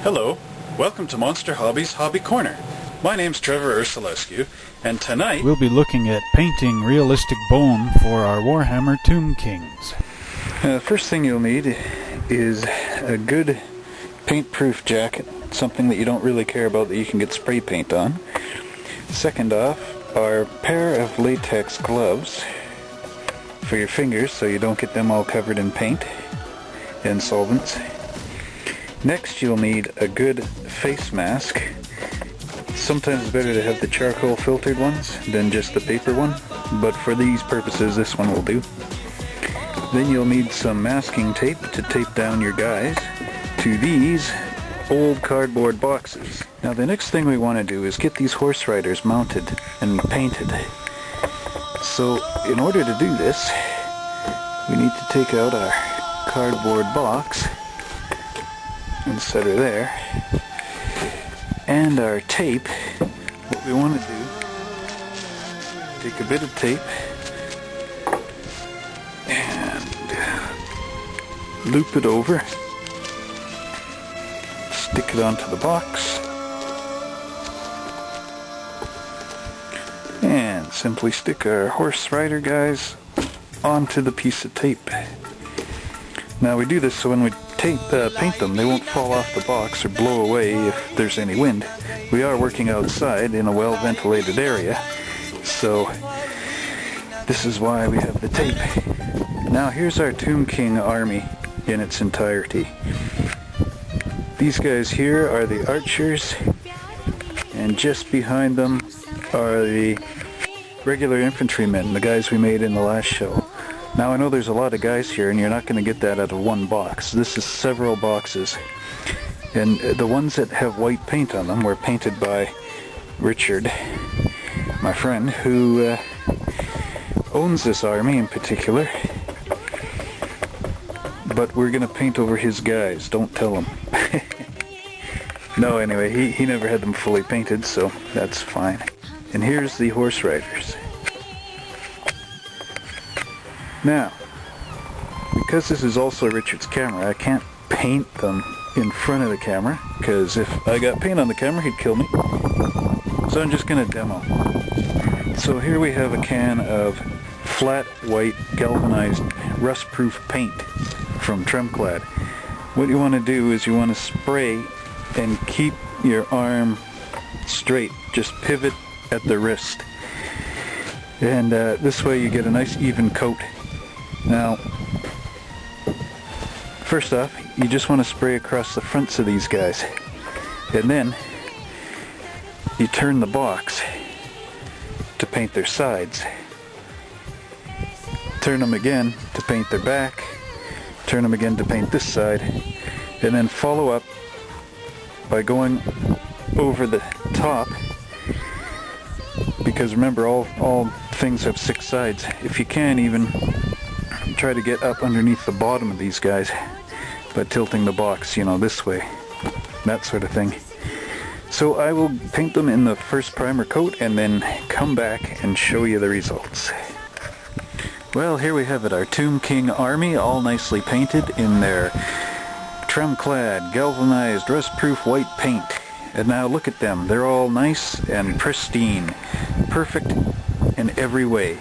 Hello, welcome to Monster Hobbies Hobby Corner. My name's Trevor Ursulescu, and tonight we'll be looking at painting realistic bone for our Warhammer Tomb Kings. First thing you'll need is a good paint-proof jacket, something that you don't really care about that you can get spray paint on. Second off are a pair of latex gloves for your fingers so you don't get them all covered in paint and solvents. Next you'll need a good face mask. Sometimes it's better to have the charcoal filtered ones than just the paper one, but for these purposes this one will do. Then you'll need some masking tape to tape down your guys to these old cardboard boxes. Now the next thing we want to do is get these horse riders mounted and painted. So in order to do this, we need to take out our cardboard box and set her there. And our tape, what we want to do, take a bit of tape and loop it over, stick it onto the box, and simply stick our horse rider guys onto the piece of tape. Now we do this so when we paint them, they won't fall off the box or blow away if there's any wind. We are working outside in a well-ventilated area, so this is why we have the tape. Now here's our Tomb King army in its entirety. These guys here are the archers, and just behind them are the regular infantrymen, the guys we made in the last show. Now I know there's a lot of guys here and you're not going to get that out of one box. This is several boxes. And the ones that have white paint on them were painted by Richard, my friend, who owns this army in particular. But we're going to paint over his guys, don't tell him. No, anyway, he never had them fully painted, so that's fine. And here's the horse riders. Now, because this is also Richard's camera, I can't paint them in front of the camera, because if I got paint on the camera, he'd kill me. So I'm just going to demo. So here we have a can of flat white galvanized rust-proof paint from Tremclad. What you want to do is you want to spray and keep your arm straight. Just pivot at the wrist. And this way you get a nice even coat. Now, first off, you just want to spray across the fronts of these guys. And then you turn the box to paint their sides. Turn them again to paint their back. Turn them again to paint this side. And then follow up by going over the top. Because remember, all things have 6 sides. If you can, even try to get up underneath the bottom of these guys by tilting the box, you know, this way. That sort of thing. So I will paint them in the first primer coat and then come back and show you the results. Well, here we have it, our Tomb King army, all nicely painted in their Tremclad, galvanized, rust-proof white paint. And now look at them, they're all nice and pristine. Perfect in every way.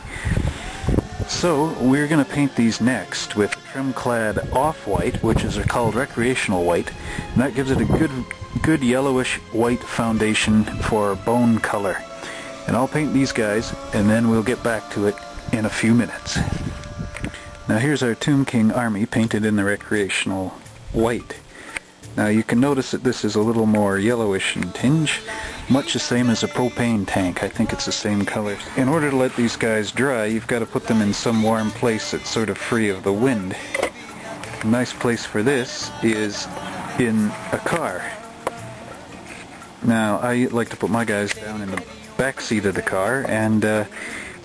So we're going to paint these next with Tremclad off-white, which is called recreational white, and that gives it a good yellowish white foundation for bone color. And I'll paint these guys and then we'll get back to it in a few minutes. Now here's our Tomb King army painted in the recreational white. Now you can notice that this is a little more yellowish in tinge, much the same as a propane tank. I think it's the same color. In order to let these guys dry, you've got to put them in some warm place that's sort of free of the wind. A nice place for this is in a car. Now I like to put my guys down in the back seat of the car and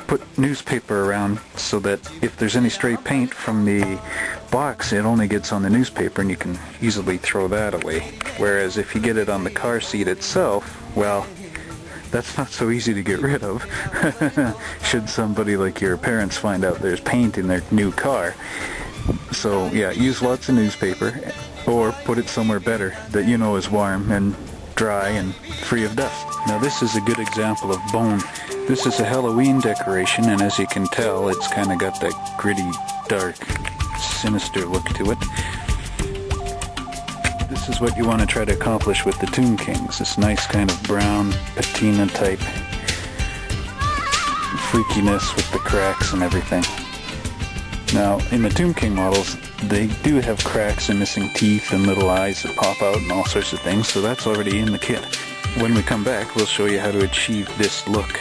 put newspaper around so that if there's any stray paint from the box, it only gets on the newspaper and you can easily throw that away. Whereas if you get it on the car seat itself, well, that's not so easy to get rid of. Should somebody like your parents find out there's paint in their new car. So yeah, use lots of newspaper, or put it somewhere better that you know is warm and dry and free of dust. Now this is a good example of bone. This is a Halloween decoration, and as you can tell, it's kind of got that gritty, dark, sinister look to it. This is what you want to try to accomplish with the Tomb Kings, this nice kind of brown patina type freakiness with the cracks and everything. Now, in the Tomb King models, they do have cracks and missing teeth and little eyes that pop out and all sorts of things, so that's already in the kit. When we come back, we'll show you how to achieve this look.